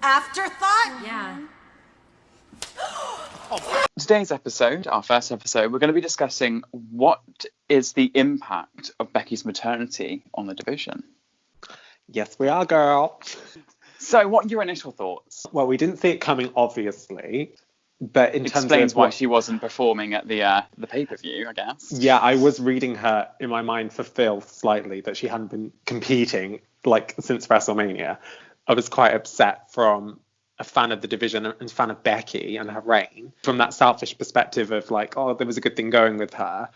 AfterThought? Yeah. Today's episode, our first episode, we're going to be discussing what is the impact of Becky's maternity on the division. Yes, we are, girl. So, what are your initial thoughts? Well, we didn't see it coming, obviously, but in terms Explains of why she wasn't performing at the pay-per-view, I guess. Yeah, I was reading her in my mind for Phil slightly that she hadn't been competing since WrestleMania. I was quite upset from a fan of the division and fan of Becky and her reign. From that selfish perspective of there was a good thing going with her,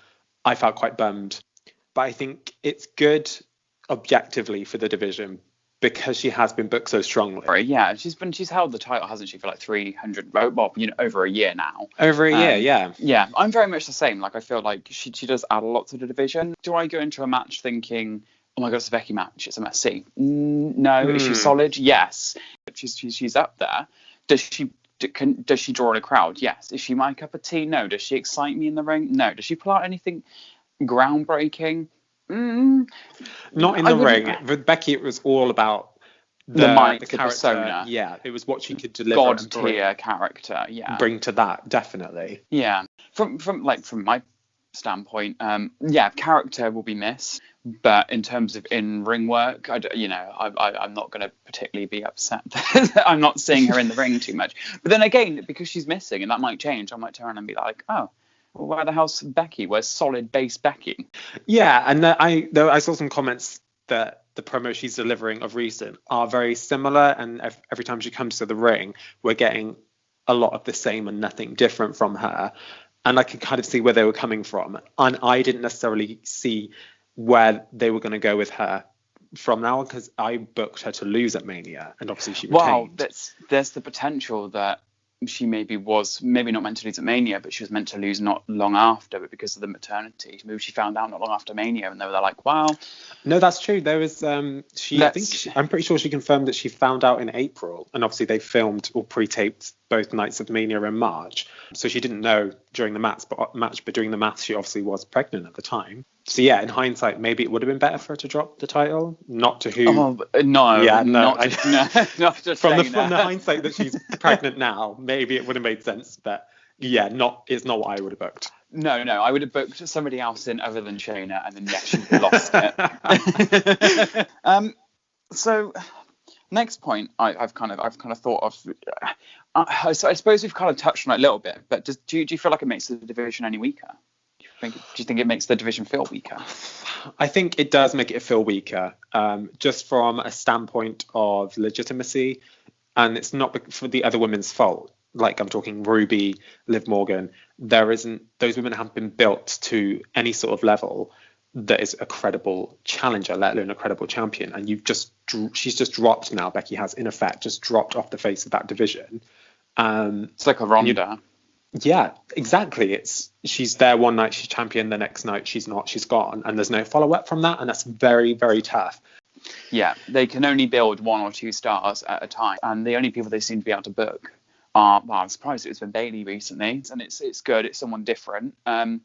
I felt quite bummed. But I think it's good objectively for the division because she has been booked so strongly. Yeah, she's held the title, hasn't she, for like 300, well, over a year now. Over a year, yeah. Yeah, I'm very much the same. I feel like she does add a lot to the division. Do I go into a match thinking, oh my God, it's a Becky match, it's a must see? No. Is she solid? Yes. She's up there. Does she draw in a crowd? Yes. Is she my cup of tea? No. Does she excite me in the ring? No. Does she pull out anything groundbreaking? Not in the ring. With Becky, it was all about the character. Persona. Yeah, it was what she could deliver. God tier character. Yeah. Bring to that, definitely. Yeah. From my standpoint, character will be missed, but in terms of in-ring work, I'm not going to particularly be upset. I'm not seeing her in the ring too much. But then again, because she's missing, and that might change, I might turn around and be like, oh, well, where the hell's Becky? Where's solid base Becky? Yeah, and I saw some comments that the promo she's delivering of recent are very similar, and every time she comes to the ring, we're getting a lot of the same and nothing different from her. And I could kind of see where they were coming from. And I didn't necessarily see where they were going to go with her from now, because I booked her to lose at Mania, and obviously she retained. Well, there's the potential that she maybe not meant to lose at Mania, but she was meant to lose not long after, but because of the maternity, maybe she found out not long after Mania, and they were like, wow. No, that's true. There was I'm pretty sure she confirmed that she found out in April, and obviously they filmed or pre-taped both nights of Mania in March, so she didn't know during the match, but during the match she obviously was pregnant at the time. So yeah, in hindsight, maybe it would have been better for her to drop the title, not to who. Oh no, yeah, no, not just from the hindsight that she's pregnant now, maybe it would have made sense, but yeah, it's not what I would have booked. No, I would have booked somebody else in other than Shayna, and then she lost it. So next point, I've kind of thought of. So I suppose we've kind of touched on it a little bit, but do you feel like it makes the division any weaker? Do you think it makes the division feel weaker? I think it does make it feel weaker, just from a standpoint of legitimacy, and it's not for the other women's fault. Like I'm talking Ruby, Liv Morgan. Those women haven't been built to any sort of level that is a credible challenger, let alone a credible champion. And she's just dropped now. Becky has, in effect, just dropped off the face of that division. It's like a Ronda. Yeah, exactly. She's there one night, she's champion, the next night she's not, she's gone, and there's no follow-up from that, and that's very, very tough. Yeah, they can only build 1 or 2 stars at a time, and the only people they seem to be able to book are, well, I'm surprised it's been Bayley recently, and it's good, it's someone different. And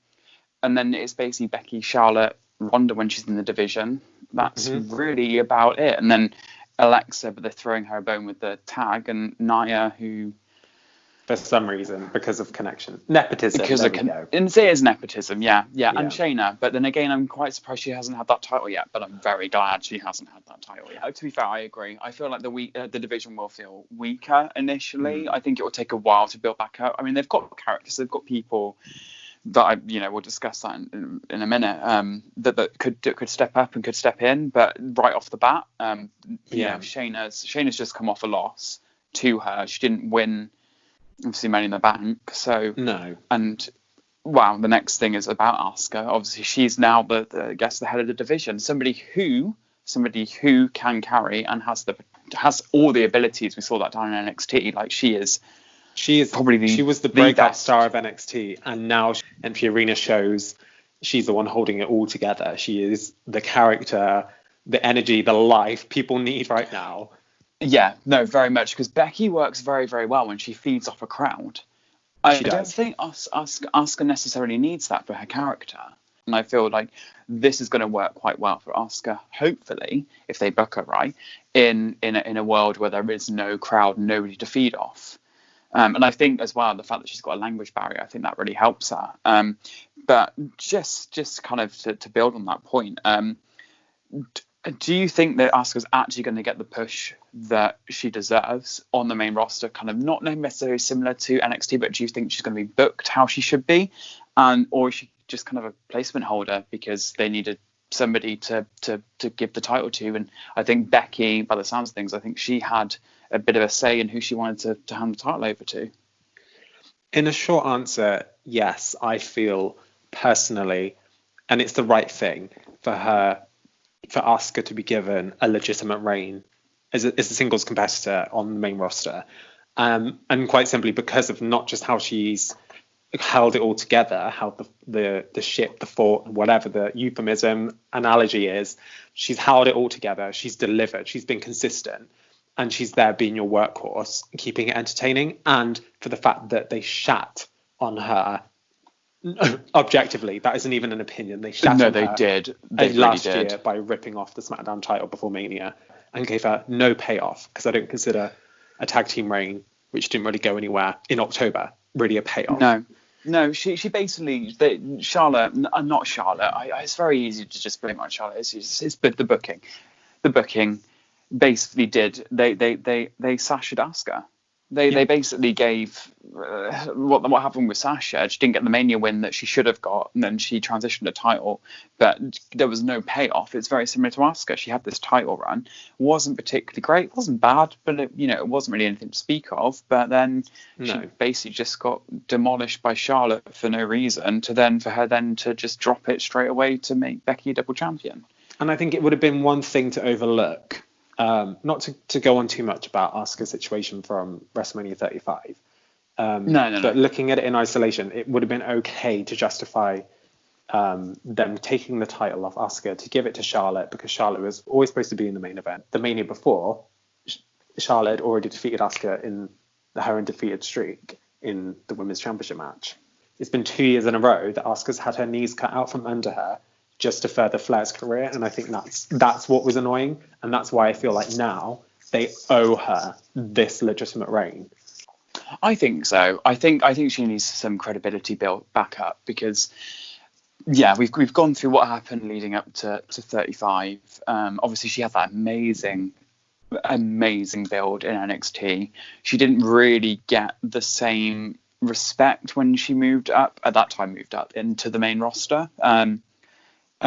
then it's basically Becky, Charlotte, Ronda when she's in the division. That's really about it. And then Alexa, but they're throwing her a bone with the tag, and Nia, who... For some reason, because of connection. Nepotism. And it is nepotism, yeah. And Shayna. But then again, I'm quite surprised she hasn't had that title yet, but I'm very glad she hasn't had that title yet. To be fair, I agree. I feel like the division will feel weaker initially. I think it will take a while to build back up. I mean, they've got characters, they've got people that we'll discuss that in a minute, that could step up and could step in, but right off the bat, Shayna's just come off a loss to her. She didn't win, obviously, Money in the Bank. So no. And wow, the next thing is about Asuka. Obviously, she's now the head of the division. Somebody who can carry and has all the abilities. We saw that down in NXT. Like she is probably she was the breakout star of NXT, and now NP Arena shows she's the one holding it all together. She is the character, the energy, the life people need right now. Yeah, no, very much, because Becky works very, very well when she feeds off a crowd. I don't think Asuka necessarily needs that for her character. And I feel like this is going to work quite well for Asuka, hopefully, if they book her right, in a world where there is no crowd, nobody to feed off. And I think as well, the fact that she's got a language barrier, I think that really helps her. But just kind of to build on that point, do you think that Asuka's actually going to get the push that she deserves on the main roster? Kind of not necessarily similar to NXT, but do you think she's going to be booked how she should be, or is she just kind of a placement holder because they needed somebody to give the title to? And I think Becky, by the sounds of things, I think she had a bit of a say in who she wanted to hand the title over to. In a short answer, yes, I feel personally, and it's the right thing for Asuka to be given a legitimate reign as a singles competitor on the main roster, and quite simply because of not just how she's held it all together, how the ship, the fort, whatever the euphemism analogy is, she's held it all together, she's delivered, she's been consistent, and she's there being your workhorse, keeping it entertaining, and for the fact that they shat on her. Objectively, that isn't even an opinion. They shat on her. Did. They really last did. year by ripping off the SmackDown title before Mania and gave her no payoff, because I don't consider a tag team reign, which didn't really go anywhere in October, really a payoff. No, she basically, Charlotte, not Charlotte. It's very easy to just blame on Charlotte. It's the booking. The booking basically did. They sasha'd Asuka. They basically gave what happened with Sasha. She didn't get the Mania win that she should have got, and then she transitioned a title, but there was no payoff. It's very similar to Asuka. She had this title run, wasn't particularly great, wasn't bad, but it wasn't really anything to speak of. But then she basically just got demolished by Charlotte for no reason. For her to just drop it straight away to make Becky a double champion. And I think it would have been one thing to overlook. Not to go on too much about Asuka's situation from WrestleMania 35. But looking at it in isolation, it would have been okay to justify them taking the title off Asuka to give it to Charlotte, because Charlotte was always supposed to be in the main event. The Mania before, Charlotte had already defeated Asuka in her undefeated streak in the Women's Championship match. It's been 2 years in a row that Asuka's had her knees cut out from under her just to further Flair's career, and I think that's what was annoying, and that's why I feel like now they owe her this legitimate reign. I think so. I think she needs some credibility built back up, because we've gone through what happened leading up to 35. Obviously she had that amazing build in NXT. She didn't really get the same respect when she moved up into the main roster.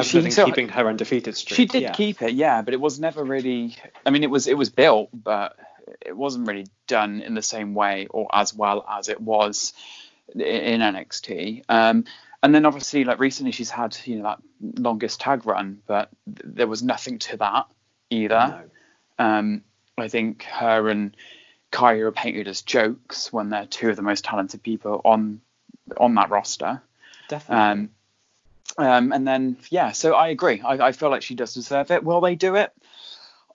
Keeping her undefeated streak. She did keep it, but it was never really. I mean, it was built, but it wasn't really done in the same way or as well as it was in NXT. And then obviously, like recently, she's had that longest tag run, but there was nothing to that either. No. I think her and Kairi are painted as jokes when they're two of the most talented people on that roster. Definitely. And then, so I agree. I feel like she does deserve it. Will they do it?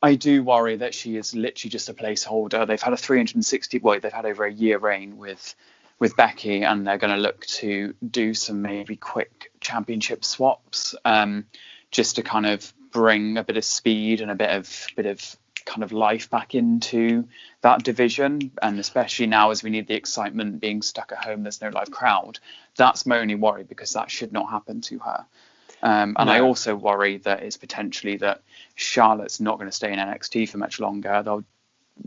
I do worry that she is literally just a placeholder. They've had they've had over a year reign with Becky, and they're going to look to do some maybe quick championship swaps, just to kind of bring a bit of speed and a bit of kind of life back into that division. And especially now, as we need the excitement, being stuck at home, there's no live crowd. That's my only worry, because that should not happen to her. I also worry that it's potentially that Charlotte's not going to stay in NXT for much longer.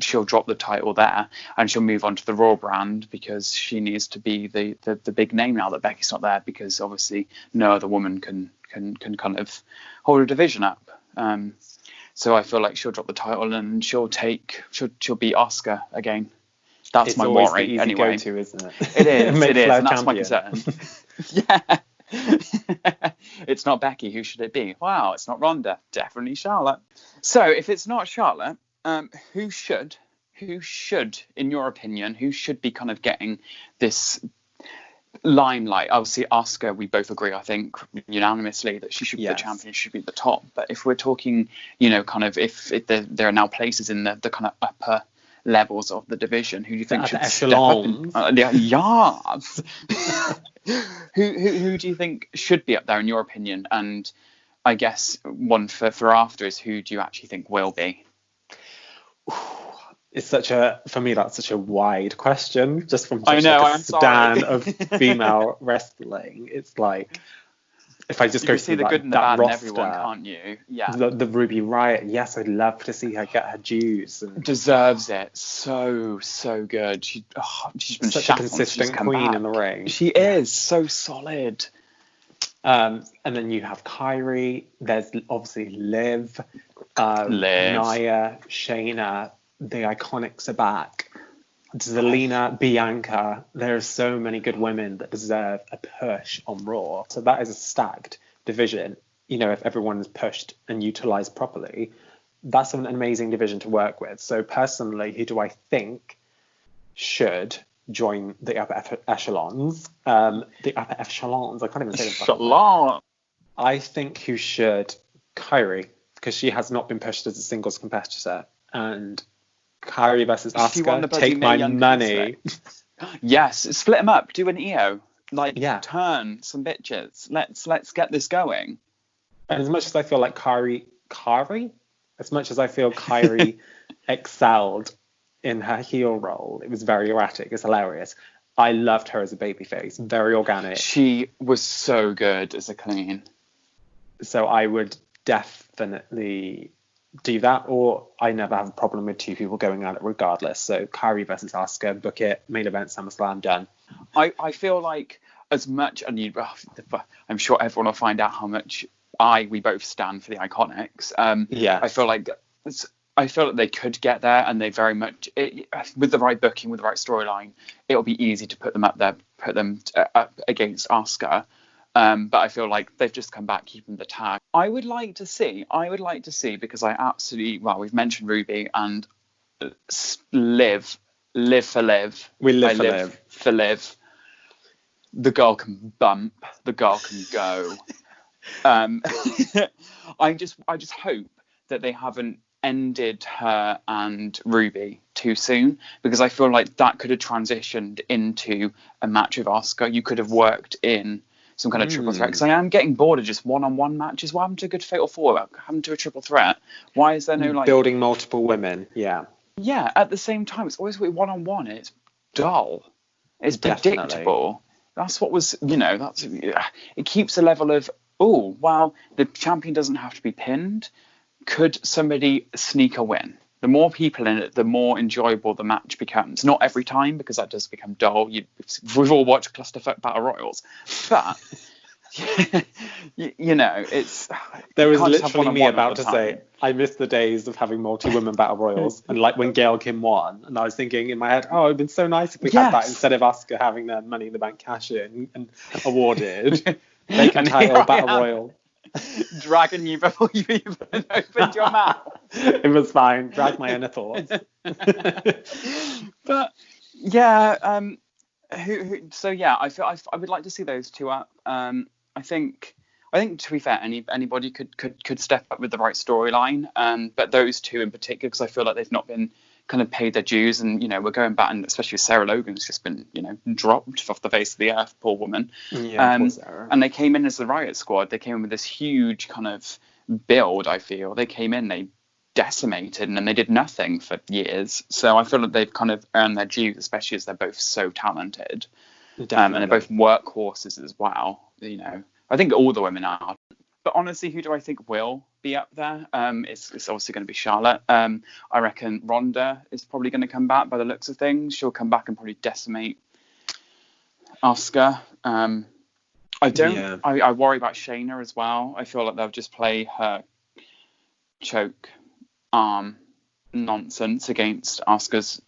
She'll drop the title there and she'll move on to the Raw brand, because she needs to be the big name now that Becky's not there, because obviously no other woman can kind of hold a division up. So I feel like she'll drop the title and she'll beat Asuka again. That's my worry anyway. Go-to, isn't it? It is. It is. And that's my concern. Yeah. It's not Becky. Who should it be? Wow, it's not Ronda. Definitely Charlotte. So if it's not Charlotte, who should, in your opinion, who should be kind of getting this limelight? Obviously Asuka, we both agree, I think unanimously, that she should be the champion, should be at the top. But if we're talking, kind of if there are now places in the kind of upper levels of the division. Who do you think should step echelons. up? Yes. Who do you think should be up there in your opinion? And I guess one for after is, who do you actually think will be? It's for me, that's such a wide question, just from such a stan of female wrestling. It's like, if I just you go see through the good and the bad roster, in everyone, can't you? Yeah. The Ruby Riott, yes, I'd love to see her get her dues. And deserves it. So good. She's been such a consistent queen in the ring. She is so solid. And then you have Kyrie. There's obviously Liv. Nia, Shayna. The Iconics are back. Zelina, Bianca. There are so many good women that deserve a push on Raw. So that is a stacked division. You know, if everyone is pushed and utilized properly, that's an amazing division to work with. So personally, who do I think should join the upper echelons? The upper echelons. I can't even say them. I think who should? Kyrie, because she has not been pushed as a singles competitor, and Kyrie versus Asuka, take my money. Yes, split them up. Do an EO. Turn some bitches. Let's get this going. And as much as I feel like Kyrie, as much as I feel Kyrie excelled in her heel role, it was very erratic. It's hilarious. I loved her as a babyface. Very organic. She was so good as a clean. So I would definitely do that, or I never have a problem with two people going at it regardless. So Kyrie versus Asuka, book it, main event, SummerSlam, done. I feel like, as much, and I'm sure everyone will find out how much we both stand for the Iconics. Yeah, I feel like they could get there, and they very much, with the right booking, with the right storyline, it'll be easy to put them up there, put them up against Asuka. But I feel like they've just come back keeping the tag. I would like to see, because I absolutely, we've mentioned Ruby and Liv for Liv. We live for Liv. For Liv. The girl can bump. The girl can go. I just hope that they haven't ended her and Ruby too soon, because I feel like that could have transitioned into a match with Asuka. You could have worked in some kind of triple threat, because I am getting bored of just one-on-one matches. Why haven't a good fatal four? What happened to a triple threat? Why is there no building multiple women? Yeah. At the same time, it's always one-on-one. It's dull. It's predictable. That's what was, it keeps a level of, the champion doesn't have to be pinned. Could somebody sneak a win? The more people in it, the more enjoyable the match becomes. Not every time, because that does become dull. We've all watched clusterfuck battle royals, but it's. There was literally me about to say, I miss the days of having multi-women battle royals, and like when Gail Kim won, and I was thinking in my head, it'd been so nice if we had that instead of Asuka having their Money in the Bank cash in and awarded Bacon title battle royal. Dragging you before you even opened your mouth. It was fine. Drag my inner thoughts. But yeah, I would like to see those two up. I think to be fair, anybody could step up with the right storyline. But those two in particular, because I feel like they've not been kind of paid their dues, and we're going back, and especially Sarah Logan's just been dropped off the face of the earth, poor woman. Poor Sarah. And they came in as the Riot Squad. They came in with this huge kind of build. I feel they came in, they decimated, and then they did nothing for years. So I feel like they've kind of earned their dues, especially as they're both so talented. And they're both workhorses as well. I think all the women are. But honestly, who do I think will be up there? It's obviously going to be Charlotte. I reckon Ronda is probably going to come back by the looks of things. She'll come back and probably decimate Asuka. I worry about Shayna as well. I feel like they'll just play her choke arm nonsense against Asuka's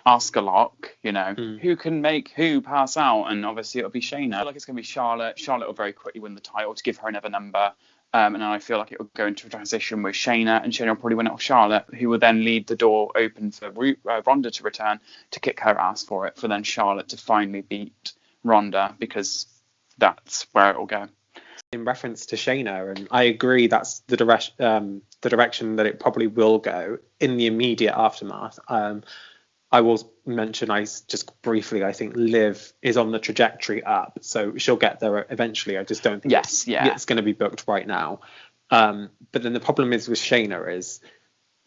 Asuka lock, who can make who pass out, and obviously it'll be Shayna. I feel like it's going to be Charlotte. Charlotte will very quickly win the title to give her another number, and then I feel like it will go into a transition with Shayna, and Shayna will probably win it off Charlotte, who will then leave the door open for Ronda to return to kick her ass for it, for then Charlotte to finally beat Ronda, because that's where it will go. In reference to Shayna, and I agree that's the direction that it probably will go in the immediate aftermath. I will mention, just briefly, I think Liv is on the trajectory up, so she'll get there eventually. I just don't think it's going to be booked right now. But then the problem is with Shayna is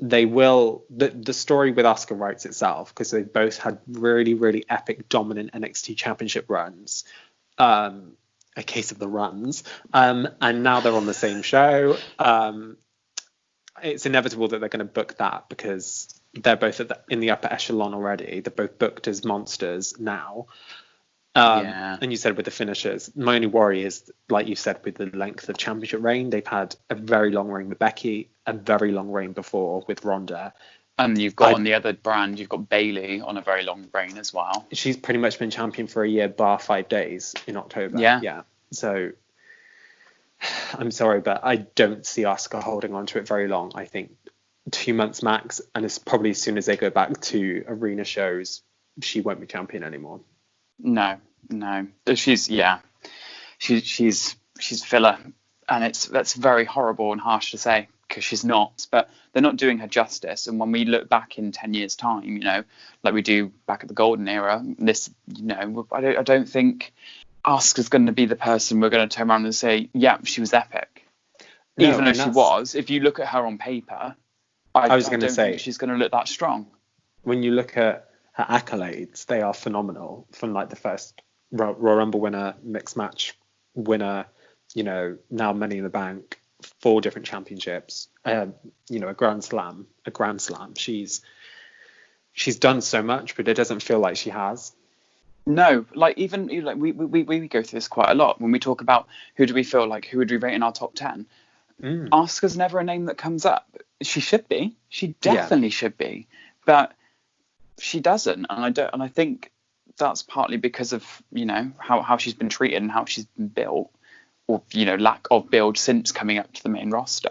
the story with Asuka writes itself, because they both had really, really epic, dominant NXT championship runs. A case of the runs. And now they're on the same show. It's inevitable that they're going to book that, because they're both in the upper echelon already. They're both booked as monsters now. And you said with the finishers, my only worry is, like you said, with the length of championship reign, they've had a very long reign with Becky, a very long reign before with Ronda. And you've got on the other brand, you've got Bayley on a very long reign as well. She's pretty much been champion for a year, bar 5 days in October. Yeah. So I'm sorry, but I don't see Asuka holding on to it very long. I think 2 months max, and it's probably as soon as they go back to arena shows, she won't be champion anymore. No. She's filler, and that's very horrible and harsh to say, because she's not. But they're not doing her justice. And when we look back in 10 years' time, like we do back at the golden era, I don't think Asuka's going to be the person we're going to turn around and say, yeah, she was epic. No, even though she was, if you look at her on paper, I don't think she's going to look that strong. When you look at her accolades, they are phenomenal. From like the first Royal Rumble winner, mixed match winner, now Money in the Bank, 4 different championships, a Grand Slam. She's done so much, but it doesn't feel like she has. No, like even like we go through this quite a lot when we talk about who do we feel like, who would we rate in our top 10. Asuka's never a name that comes up. She should be. She definitely should be, but she doesn't, and I think that's partly because of how she's been treated and how she's been built, or lack of build since coming up to the main roster.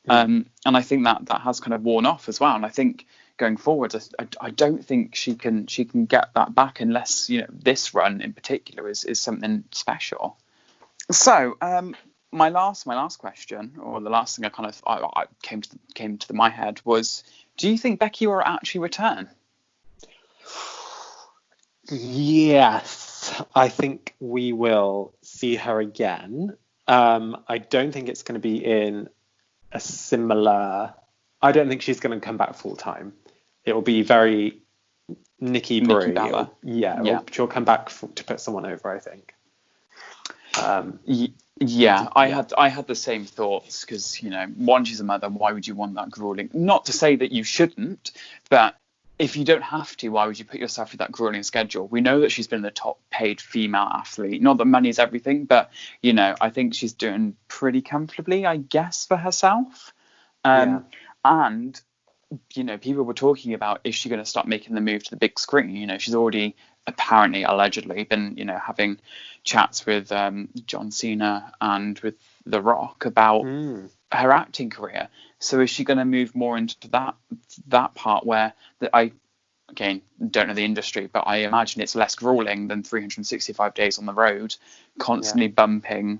And I think that has kind of worn off as well. And I think going forward, I don't think she can get that back unless this run in particular is something special. So my last question, or the last thing I came to my head was, do you think Becky will actually return? Yes, I think we will see her again. I don't think it's going to be in a similar. I don't think she's going to come back full time. It will be very Nikki Brie. She'll come back to put someone over, I think. I had the same thoughts, because one, she's a mother. Why would you want that grueling? Not to say that you shouldn't, but if you don't have to, why would you put yourself through that grueling schedule? We know that she's been the top paid female athlete. Not that money is everything, but I think she's doing pretty comfortably, I guess, for herself. And people were talking about, is she going to start making the move to the big screen? She's already apparently, allegedly, been having chats with John Cena and with The Rock about her acting career. So is she going to move more into that part where I again don't know the industry, but I imagine it's less grueling than 365 days on the road, constantly bumping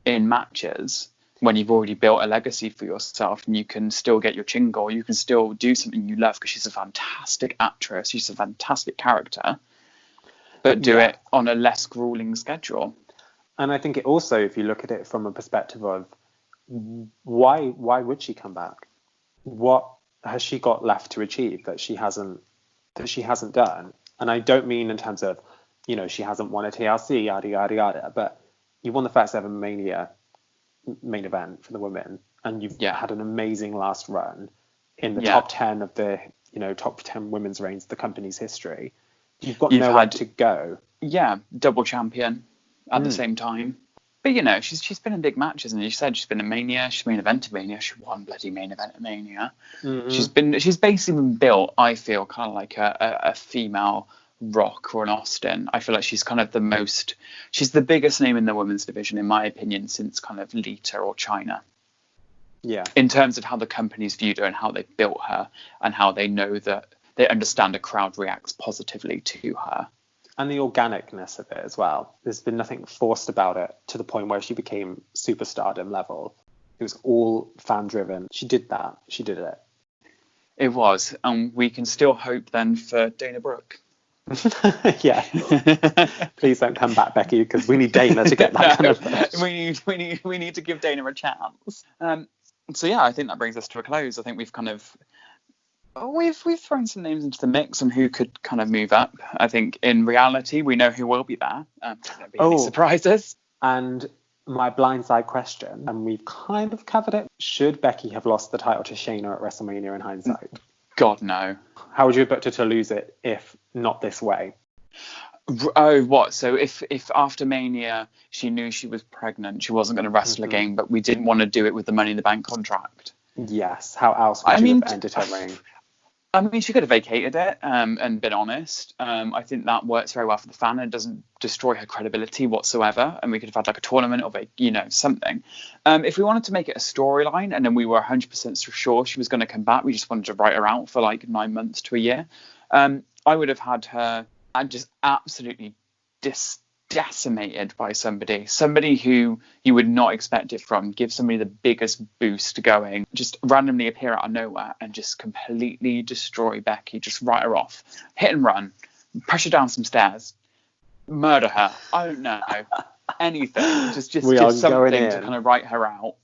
in matches, when you've already built a legacy for yourself, and you can still get your chingle, you can still do something you love, because she's a fantastic actress, she's a fantastic character, but do it on a less grueling schedule. And I think it also, if you look at it from a perspective of why would she come back? What has she got left to achieve that she hasn't done? And I don't mean in terms of, she hasn't won a TLC, yada yada yada, but you won the first ever Mania main event for the women, and you've had an amazing last run in the top 10 of the top 10 women's reigns of the company's history. You've got nowhere to go. Double champion at the same time. But she's been in big matches, and you said she's been in Mania, she's main event of Mania, she won bloody main event at Mania. She's basically been built, I feel, kind of like a female Rock or an Austin. I feel like she's kind of she's the biggest name in the women's division, in my opinion, since kind of Lita or Chyna. In terms of how the companies viewed her and how they built her, and how they know that they understand a crowd reacts positively to her. And the organicness of it as well. There's been nothing forced about it, to the point where she became superstardom level. It was all fan driven. She did that. She did it. It was. And we can still hope then for Dana Brooke. Yeah. Please don't come back, Becky, because we need Dana to get that kind of push. We need to give Dana a chance. So yeah, I think that brings us to a close. I think we've kind of we've thrown some names into the mix on who could kind of move up. I think in reality we know who will be there. Don't be any surprises. And my blindside question, and we've kind of covered it. Should Becky have lost the title to Shayna at WrestleMania in hindsight? God, no. How would you have booked her to lose it if not this way? Oh, what? So if after Mania she knew she was pregnant, she wasn't going to wrestle again, but we didn't want to do it with the Money in the Bank contract? Yes. How else would you have ended her reign? I mean, she could have vacated it and been honest. I think that works very well for the fan and doesn't destroy her credibility whatsoever. And we could have had like a tournament or something. If we wanted to make it a storyline and then we were 100% sure she was going to come back, we just wanted to write her out for like 9 months to a year. I would have had her just absolutely decimated by somebody who you would not expect it from, give somebody the biggest boost going, just randomly appear out of nowhere and just completely destroy Becky, just write her off, hit and run, push her down some stairs, murder her, I don't know, anything, just give something to kind of write her out.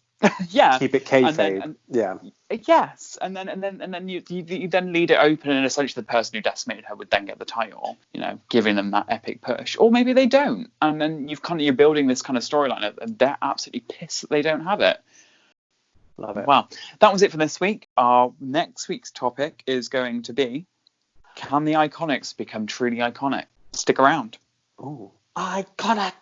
Yeah, keep it kayfabe. Yeah. Yes, and then you then lead it open, and essentially the person who decimated her would then get the title, giving them that epic push. Or maybe they don't, and then you're building this kind of storyline, and they're absolutely pissed that they don't have it. Love it. Well, that was it for this week. Our next week's topic is going to be: can the Iconics become truly iconic? Stick around. Ooh, iconic.